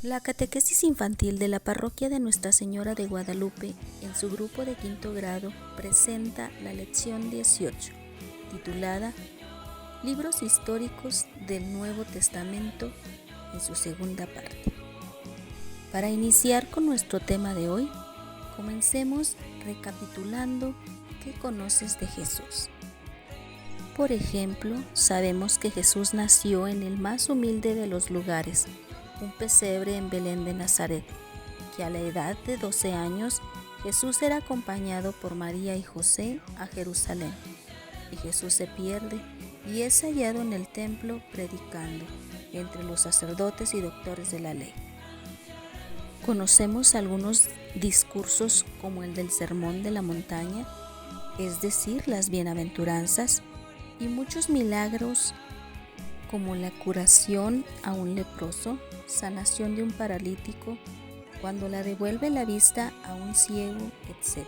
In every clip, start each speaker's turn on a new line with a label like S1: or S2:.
S1: La catequesis infantil de la parroquia de Nuestra Señora de Guadalupe, en su grupo de quinto grado, presenta la lección 18, titulada Libros históricos del Nuevo Testamento, en su segunda parte. Para iniciar con nuestro tema de hoy, comencemos recapitulando qué conoces de Jesús. Por ejemplo, sabemos que Jesús nació en el más humilde de los lugares, un pesebre en Belén de Nazaret, que a la edad de 12 años Jesús era acompañado por María y José a Jerusalén, y Jesús se pierde y es hallado en el templo predicando entre los sacerdotes y doctores de la ley. Conocemos algunos discursos como el del Sermón de la Montaña, es decir, las bienaventuranzas, y muchos milagros como la curación a un leproso, sanación de un paralítico, cuando la devuelve la vista a un ciego, etc.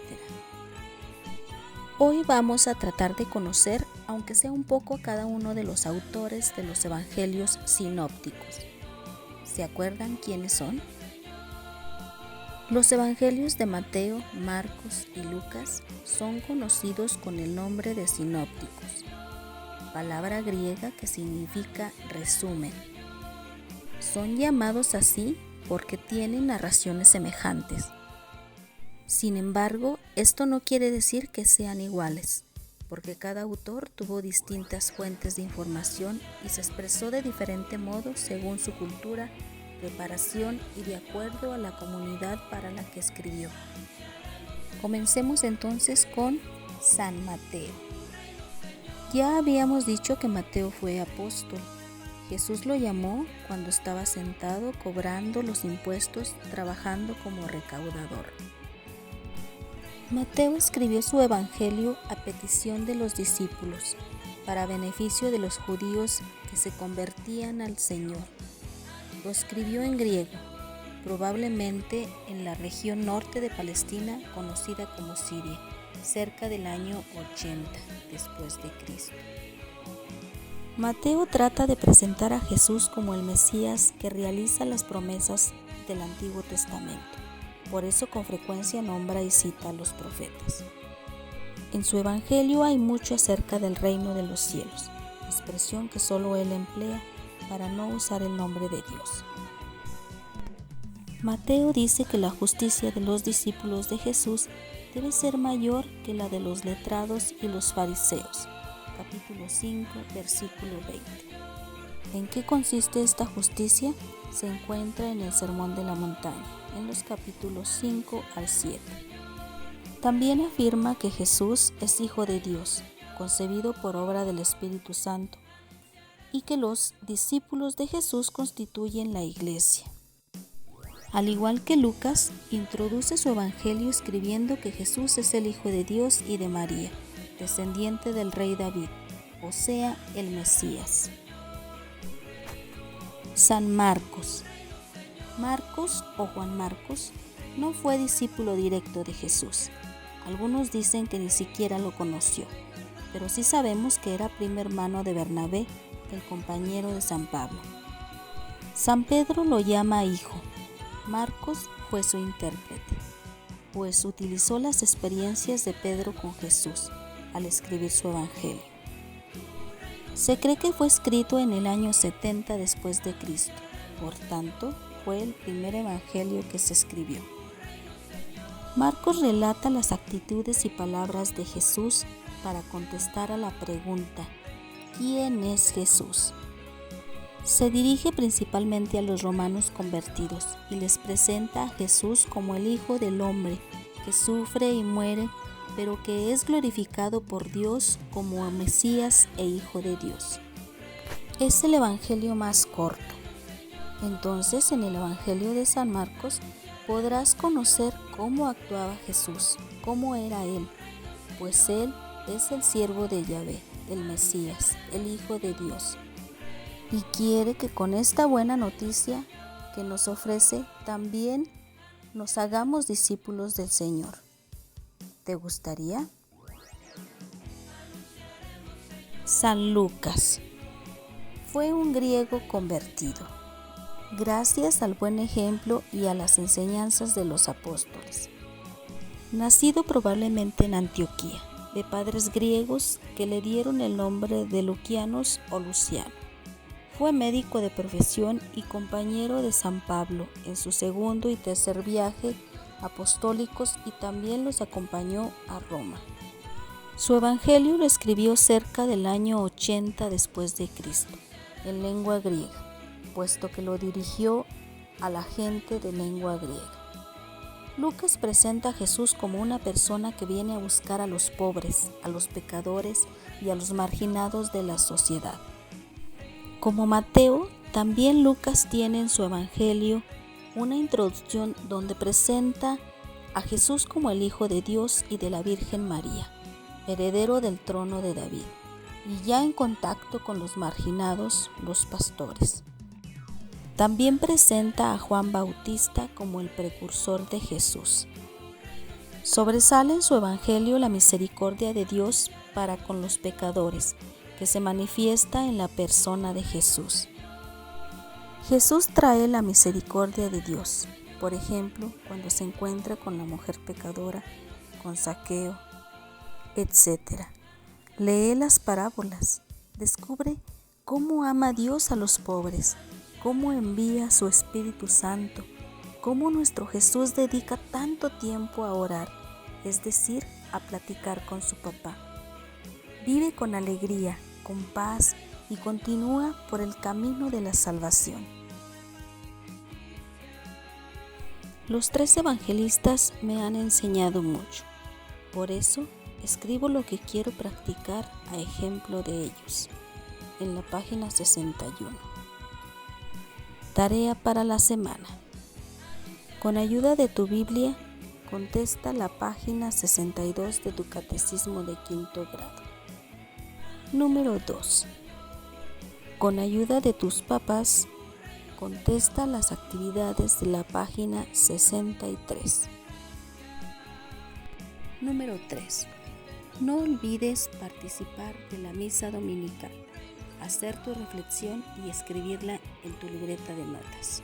S1: Hoy vamos a tratar de conocer, aunque sea un poco, a cada uno de los autores de los evangelios sinópticos. ¿Se acuerdan quiénes son? Los evangelios de Mateo, Marcos y Lucas son conocidos con el nombre de sinópticos, palabra griega que significa resumen. Son llamados así porque tienen narraciones semejantes. Sin embargo, esto no quiere decir que sean iguales, porque cada autor tuvo distintas fuentes de información y se expresó de diferente modo según su cultura, preparación y de acuerdo a la comunidad para la que escribió. Comencemos entonces con San Mateo. Ya habíamos dicho que Mateo fue apóstol. Jesús lo llamó cuando estaba sentado cobrando los impuestos, trabajando como recaudador. Mateo escribió su evangelio a petición de los discípulos, para beneficio de los judíos que se convertían al Señor. Lo escribió en griego, probablemente en la región norte de Palestina, conocida como Siria, cerca del año 80 después de Cristo. Mateo trata de presentar a Jesús como el Mesías que realiza las promesas del Antiguo Testamento. Por eso con frecuencia nombra y cita a los profetas. En su evangelio hay mucho acerca del reino de los cielos, expresión que solo él emplea para no usar el nombre de Dios. Mateo dice que la justicia de los discípulos de Jesús debe ser mayor que la de los letrados y los fariseos. Capítulo 5, versículo 20. ¿En qué consiste esta justicia? Se encuentra en el Sermón de la Montaña, en los capítulos 5 al 7. También afirma que Jesús es Hijo de Dios, concebido por obra del Espíritu Santo, y que los discípulos de Jesús constituyen la Iglesia. Al igual que Lucas, introduce su evangelio escribiendo que Jesús es el Hijo de Dios y de María, descendiente del rey David, o sea, el Mesías. San Marcos. Marcos o Juan Marcos no fue discípulo directo de Jesús. Algunos dicen que ni siquiera lo conoció, pero sí sabemos que era primo hermano de Bernabé, el compañero de San Pablo. San Pedro lo llama hijo. Marcos fue su intérprete, pues utilizó las experiencias de Pedro con Jesús al escribir su evangelio. Se cree que fue escrito en el año 70 después de Cristo, por tanto, fue el primer evangelio que se escribió. Marcos relata las actitudes y palabras de Jesús para contestar a la pregunta ¿quién es Jesús? Se dirige principalmente a los romanos convertidos y les presenta a Jesús como el Hijo del Hombre, que sufre y muere, pero que es glorificado por Dios como Mesías e Hijo de Dios. Es el evangelio más corto. Entonces, en el evangelio de San Marcos podrás conocer cómo actuaba Jesús, cómo era Él, pues Él es el siervo de Yahvé, el Mesías, el Hijo de Dios. Y quiere que con esta buena noticia que nos ofrece también nos hagamos discípulos del Señor. ¿Te gustaría? San Lucas fue un griego convertido. gracias al buen ejemplo y a las enseñanzas de los apóstoles. Nacido probablemente en Antioquía, de padres griegos que le dieron el nombre de Lucianos o Luciano. Fue médico de profesión y compañero de San Pablo en su segundo y tercer viaje apostólicos y también los acompañó a Roma. Su evangelio lo escribió cerca del año 80 después de Cristo, en lengua griega, puesto que lo dirigió a la gente de lengua griega. Lucas presenta a Jesús como una persona que viene a buscar a los pobres, a los pecadores y a los marginados de la sociedad. Como Mateo, también Lucas tiene en su evangelio una introducción donde presenta a Jesús como el Hijo de Dios y de la Virgen María, heredero del trono de David, y ya en contacto con los marginados, los pastores. También presenta a Juan Bautista como el precursor de Jesús. Sobresale en su evangelio la misericordia de Dios para con los pecadores, que se manifiesta en la persona de Jesús. Jesús trae la misericordia de Dios, por ejemplo, cuando se encuentra con la mujer pecadora, con Zaqueo, etc. Lee las parábolas, descubre cómo ama Dios a los pobres, cómo envía su Espíritu Santo, cómo nuestro Jesús dedica tanto tiempo a orar, es decir, a platicar con su papá. Vive con alegría, con paz y continúa por el camino de la salvación. Los 3 evangelistas me han enseñado mucho, por eso escribo lo que quiero practicar a ejemplo de ellos, en la página 61. Tarea para la semana. Con ayuda de tu Biblia, contesta la página 62 de tu Catecismo de quinto grado. Número 2. Con ayuda de tus papás, contesta las actividades de la página 63. Número 3. No olvides participar de la misa dominical, hacer tu reflexión y escribirla en tu libreta de notas.